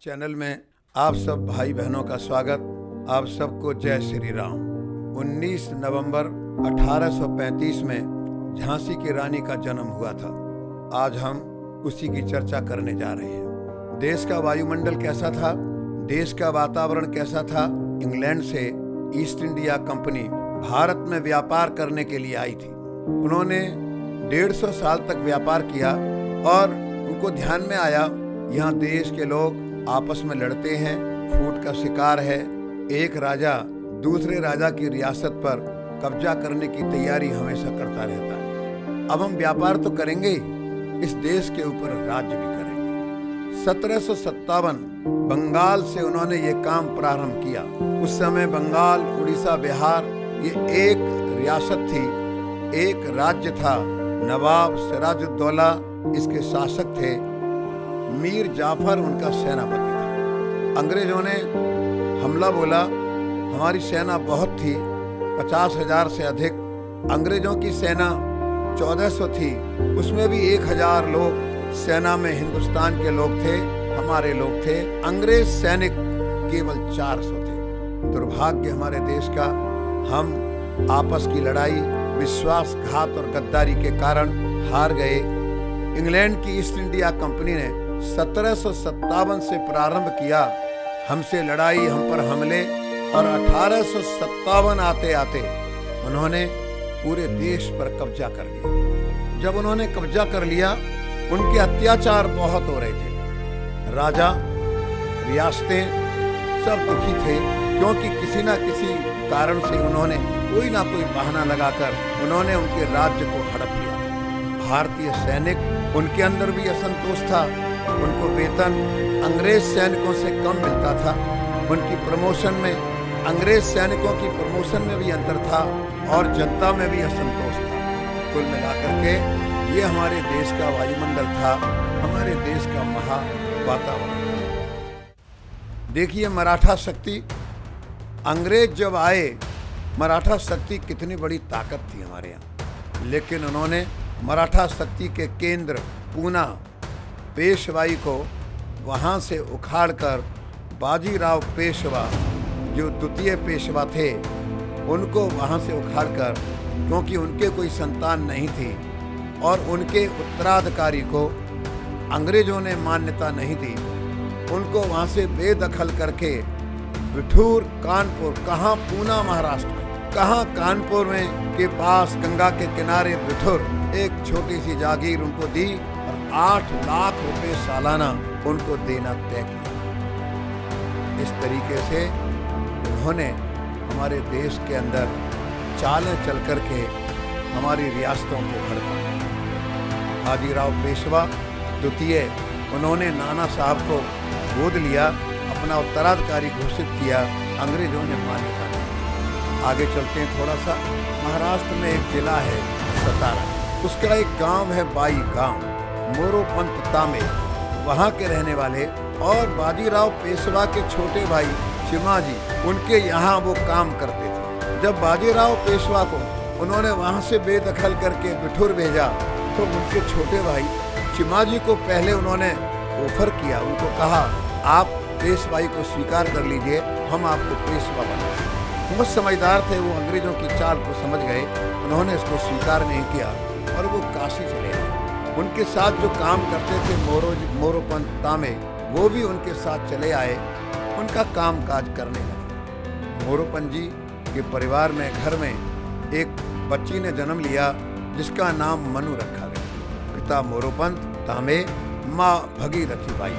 Channel में आप सब भाई बहनों का स्वागत। आप सबको जय श्री राम। 19 नवंबर 1835 में झांसी की रानी का जन्म हुआ था। आज हम उसी की चर्चा करने जा रहे हैं। देश का वायुमंडल कैसा था, देश का वातावरण कैसा था। इंग्लैंड से ईस्ट इंडिया कंपनी भारत में व्यापार करने के लिए आई थी। उन्होंने 150 साल तक व्यापार किया और उनको ध्यान में आया यहाँ देश के लोग आपस में लड़ते हैं, फूट का शिकार है। एक राजा दूसरे राजा की रियासत पर कब्जा करने की तैयारी हमेशा करता रहता है। अब हम व्यापार तो करेंगे ही, इस देश के ऊपर राज्य भी करेंगे। 1757 बंगाल से उन्होंने ये काम प्रारंभ किया। उस समय बंगाल, उड़ीसा, बिहार ये एक रियासत थी, एक राज्य था। नवाब सिराजुद्दौला इसके शासक थे। मीर जाफर उनका सेनापति था। अंग्रेजों ने हमला बोला। हमारी सेना बहुत थी, 50,000 से अधिक। अंग्रेजों की सेना 1400 थी, उसमें भी 1000 लोग सेना में हिंदुस्तान के लोग थे, हमारे लोग थे। अंग्रेज सैनिक केवल 400 थे। दुर्भाग्य हमारे देश का, हम आपस की लड़ाई, विश्वासघात और गद्दारी के कारण हार गए। इंग्लैंड की ईस्ट इंडिया कंपनी ने 1757 से प्रारंभ किया हमसे लड़ाई, हम पर हमले, और 1857 आते आते उन्होंने पूरे देश पर कब्जा कर लिया। जब उन्होंने कब्जा कर लिया, उनके अत्याचार बहुत हो रहे थे। राजा, रियासतें सब दुखी थे, क्योंकि किसी न किसी कारण से उन्होंने कोई ना कोई बहाना लगाकर उन्होंने उनके राज्य को हड़प लिया। भारतीय सैनिक, उनके अंदर भी असंतोष था। उनको वेतन अंग्रेज सैनिकों से कम मिलता था। उनकी प्रमोशन में, अंग्रेज सैनिकों की प्रमोशन में भी अंतर था और जनता में भी असंतोष था। कुल मिलाकर के ये हमारे देश का वायुमंडल था, हमारे देश का महा वातावरण था। देखिए, मराठा शक्ति, अंग्रेज जब आए, मराठा शक्ति कितनी बड़ी ताकत थी हमारे यहाँ, लेकिन उन्होंने मराठा शक्ति के केंद्र पूना, पेशवाई को वहाँ से उखाड़कर बाजीराव पेशवा, जो द्वितीय पेशवा थे, उनको वहाँ से उखाड़कर, क्योंकि उनके कोई संतान नहीं थी और उनके उत्तराधिकारी को अंग्रेजों ने मान्यता नहीं दी, उनको वहाँ से बेदखल करके बिठूर, कानपुर, कहाँ पूना महाराष्ट्र में, कहाँ कानपुर में के पास गंगा के किनारे बिठूर, एक छोटी सी जागीर उनको दी और 8 लाख रुपए सालाना उनको देना तय किया। इस तरीके से उन्होंने हमारे देश के अंदर चालें चल करके हमारी रियासतों को हड़पा। बाजीराव पेशवा द्वितीय, उन्होंने नाना साहब को गोद लिया, अपना उत्तराधिकारी घोषित किया। अंग्रेजों ने मान्यता दी। आगे चलते हैं थोड़ा सा। महाराष्ट्र में एक जिला है सतारा, उसका एक गांव है बाई गांव, मोरोपंत तामे, वहाँ के रहने वाले और बाजीराव पेशवा के छोटे भाई चिमाजी, उनके यहाँ वो काम करते थे। जब बाजीराव पेशवा को उन्होंने वहाँ से बेदखल करके बिठूर भेजा, तो उनके छोटे भाई चिमाजी को पहले उन्होंने ऑफर किया, उनको कहा आप पेशवाई को स्वीकार कर लीजिए, हम आपको पेशवा बनाएंगे। बहुत समझदार थे वो, अंग्रेजों की चाल को समझ गए। उन्होंने इसको स्वीकार नहीं किया और वो काशी चले आए। उनके साथ जो काम करते थे मोरोपंत तामे, वो भी उनके साथ चले आए, उनका काम काज करने लगे। मोरोपंत जी के परिवार में, घर में एक बच्ची ने जन्म लिया जिसका नाम मनु रखा गया। पिता मोरोपंत तामे, माँ भगीरथी बाई।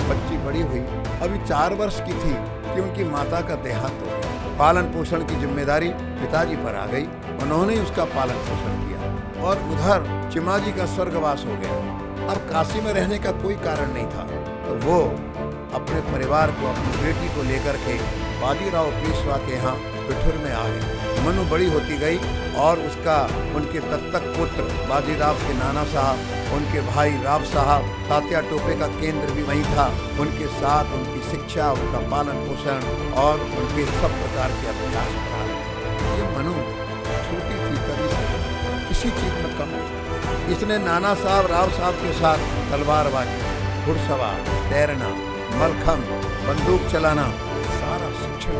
बच्ची बड़ी हुई, अभी 4 वर्ष की थी कि उनकी माता का देहांत हो गया। पालन पोषण की जिम्मेदारी पिताजी पर आ गई। उन्होंने उसका पालन पोषण किया और उधर चिमाजी का स्वर्गवास हो गया। अब काशी में रहने का कोई कारण नहीं था, तो वो अपने परिवार को, अपनी बेटी को लेकर के बाजीराव पेशवा के यहाँ बिठूर में आ गई। मनु बड़ी होती गई और उसका, उनके दत्तक पुत्र बाजीराव के नाना साहब, उनके भाई राव साहब, तात्या टोपे का केंद्र भी वहीं था। उनके साथ उनकी शिक्षा, उनका पालन पोषण और उनके सब प्रकार के अभ्यास करा। ये मनु छोटी थी, तभी से किसी चीज में कम नहीं। इसने नाना साहब, राव साहब के साथ तलवारबाजी, घुड़सवार, तैरना, मलखंभ, बंदूक चलाना, सारा शिक्षण,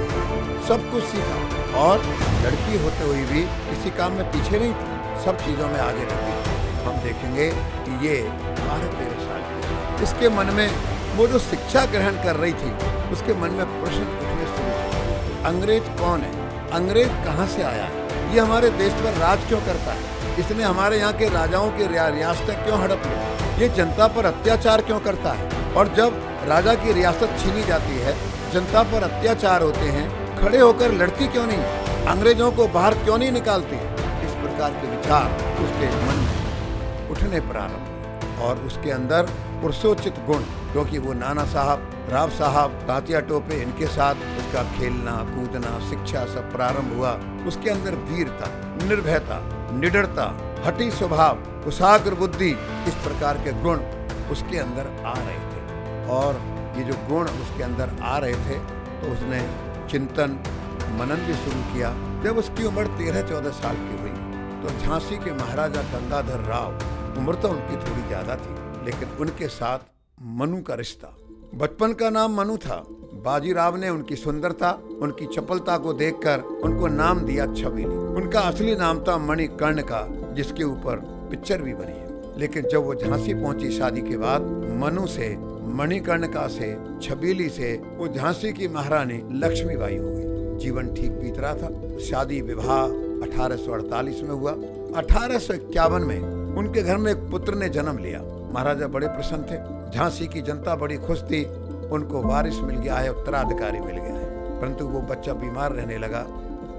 सब कुछ सीखा। और लड़की होते हुए भी किसी काम में पीछे नहीं थी, सब चीज़ों में आगे रहती थी। हम देखेंगे कि ये 12-13 साल की, इसके मन में वो जो शिक्षा ग्रहण कर रही थी, उसके मन में प्रश्न उठने शुरू हुए। अंग्रेज कौन है? अंग्रेज कहाँ से आया है? ये हमारे देश पर राज क्यों करता है? इसने हमारे यहाँ के राजाओं की रियासतें क्यों हड़प ली? ये जनता पर अत्याचार क्यों करता है? और जब राजा की रियासत छीनी जाती है, जनता पर अत्याचार होते हैं, खड़े होकर लड़ती क्यों नहीं? अंग्रेजों को बाहर क्यों नहीं निकालती? इस प्रकार के विचार उसके मन में उठने प्रारंभ हुए और उसके अंदर पुरुषोचित गुण, क्योंकि वो नाना साहब, राव साहब, तात्या टोपे, इनके साथ उसका खेलना कूदना, शिक्षा सब प्रारंभ हुआ। उसके अंदर वीरता, निर्भयता, निडरता, हठी स्वभाव, कुशाग्र बुद्धि, इस प्रकार के गुण उसके अंदर आ रहे थे। और ये जो गुण उसके अंदर आ रहे थे तो उसने चिंतन मनन भी शुरू किया। जब उसकी उम्र 13-14 साल की हुई तो झांसी के महाराजा गंगाधर राव, उम्र तो उनकी थोड़ी ज्यादा थी, लेकिन उनके साथ मनु का रिश्ता। बचपन का नाम मनु था। बाजीराव ने उनकी सुंदरता, उनकी चपलता को देखकर उनको नाम दिया छबीली। उनका असली नाम था मणिकर्ण का, जिसके ऊपर पिक्चर भी बनी है। लेकिन जब वो झांसी पहुंची शादी के बाद, मनु से, मणिकर्णिका से, छबीली से वो झांसी की महारानी लक्ष्मीबाई हो गई। जीवन ठीक बीत रहा था। शादी विवाह 1848 में हुआ। 1851 में उनके घर में एक पुत्र ने जन्म लिया। महाराजा बड़े प्रसन्न थे। झांसी की जनता बड़ी खुश थी। उनको वारिस मिल गया है, उत्तराधिकारी मिल गया है। परंतु वो बच्चा बीमार रहने लगा।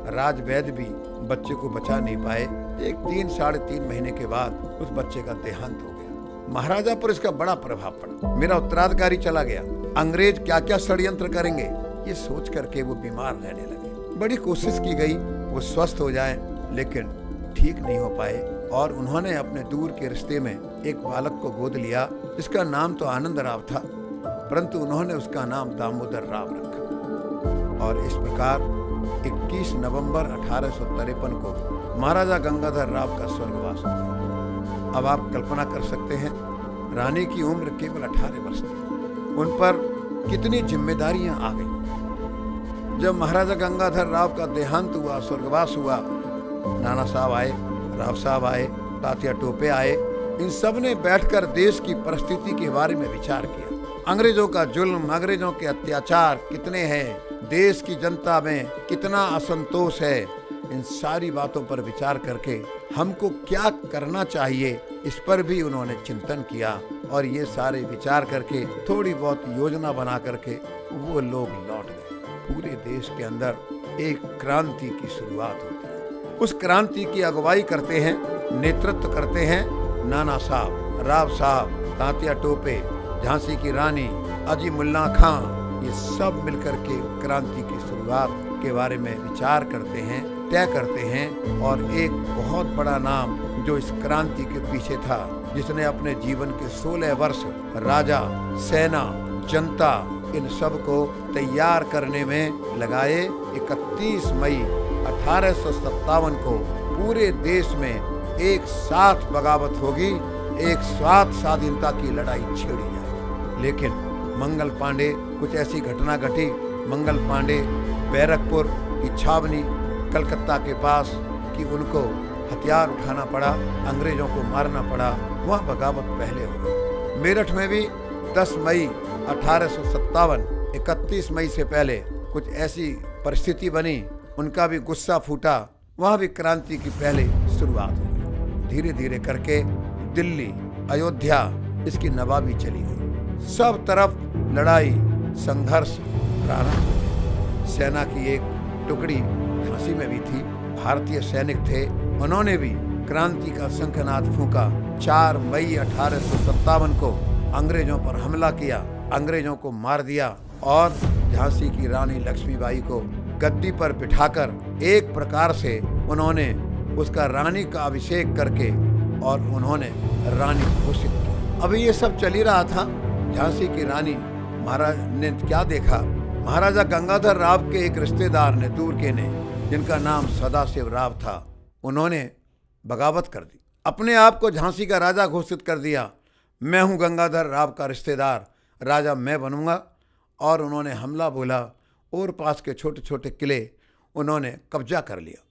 राजवैद्य भी बच्चे को बचा नहीं पाए। एक 3-3.5 महीने के बाद उस बच्चे का देहांत हो गया। महाराजा पर इसका बड़ा प्रभाव पड़ा। मेरा उत्तराधिकारी चला गया, अंग्रेज क्या क्या षड्यंत्र करेंगे, ये सोच करके वो बीमार रहने लगे। बड़ी कोशिश की गई वो स्वस्थ हो जाए, लेकिन ठीक नहीं हो पाए। और उन्होंने अपने दूर के रिश्ते में एक बालक को गोद लिया, जिसका नाम तो आनंद राव था, परंतु उन्होंने उसका नाम दामोदर राव रखा। और इस प्रकार 21 नवंबर 1853 को महाराजा गंगाधर राव का स्वर्गवास हुआ। अब आप कल्पना कर सकते हैं, रानी की उम्र केवल 18 वर्ष थी, उन पर कितनी जिम्मेदारियां आ गई। जब महाराजा गंगाधर राव का देहांत हुआ, स्वर्गवास हुआ, नाना साहब आए, राव साहब आए, तात्या टोपे आए। इन सब ने बैठकर देश की परिस्थिति के बारे में विचार किया। अंग्रेजों का जुल्म, अंग्रेजों के अत्याचार कितने हैं, देश की जनता में कितना असंतोष है, इन सारी बातों पर विचार करके हमको क्या करना चाहिए, इस पर भी उन्होंने चिंतन किया। और ये सारे विचार करके थोड़ी बहुत योजना बना करके वो लोग लौट गए। पूरे देश के अंदर एक क्रांति की शुरुआत होती है। उस क्रांति की अगुवाई करते हैं, नेतृत्व करते हैं नाना साहब, राव साहब, तात्या टोपे, झांसी की रानी, अजीमुल्ला खां। ये सब मिलकर के क्रांति की शुरुआत के बारे में विचार करते हैं, तय करते हैं। और एक बहुत बड़ा नाम जो इस क्रांति के पीछे था, जिसने अपने जीवन के 16 वर्ष राजा, सेना, जनता, इन सब को तैयार करने में लगाए। 31 मई 1857 को पूरे देश में एक साथ बगावत होगी, एक साथ स्वाधीनता की लड़ाई छेड़ी जाए। लेकिन मंगल पांडे, कुछ ऐसी घटना घटी। मंगल पांडे बैरकपुर की छावनी कलकत्ता के पास कि उनको हथियार उठाना पड़ा, अंग्रेजों को मारना पड़ा, वहाँ बगावत पहले हो गई। मेरठ में भी 10 मई 1857, 31 मई से पहले कुछ ऐसी परिस्थिति बनी, उनका भी गुस्सा फूटा, वहाँ भी क्रांति की पहले शुरुआत हुई। धीरे धीरे करके दिल्ली, अयोध्या, इसकी नवाबी चली गई। सब तरफ लड़ाई, संघर्ष प्रारंभ हो गया। सेना की एक टुकड़ी झांसी में भी थी, भारतीय सैनिक थे, उन्होंने भी क्रांति का शंखनाद फूंका। 4 मई 1857 को अंग्रेजों पर हमला किया, अंग्रेजों को मार दिया और झांसी की रानी लक्ष्मीबाई को गद्दी पर बिठाकर एक प्रकार से उन्होंने उसका रानी का अभिषेक करके और उन्होंने रानी घोषित किया। अभी ये सब चल ही रहा था। झांसी की रानी महाराज ने क्या देखा, महाराजा गंगाधर राव के एक रिश्तेदार ने, दूर के ने, जिनका नाम सदाशिव राव था, उन्होंने बगावत कर दी, अपने आप को झांसी का राजा घोषित कर दिया। मैं हूं गंगाधर राव का रिश्तेदार, राजा मैं बनूंगा। और उन्होंने हमला बोला और पास के छोटे छोटे किले उन्होंने कब्जा कर लिया।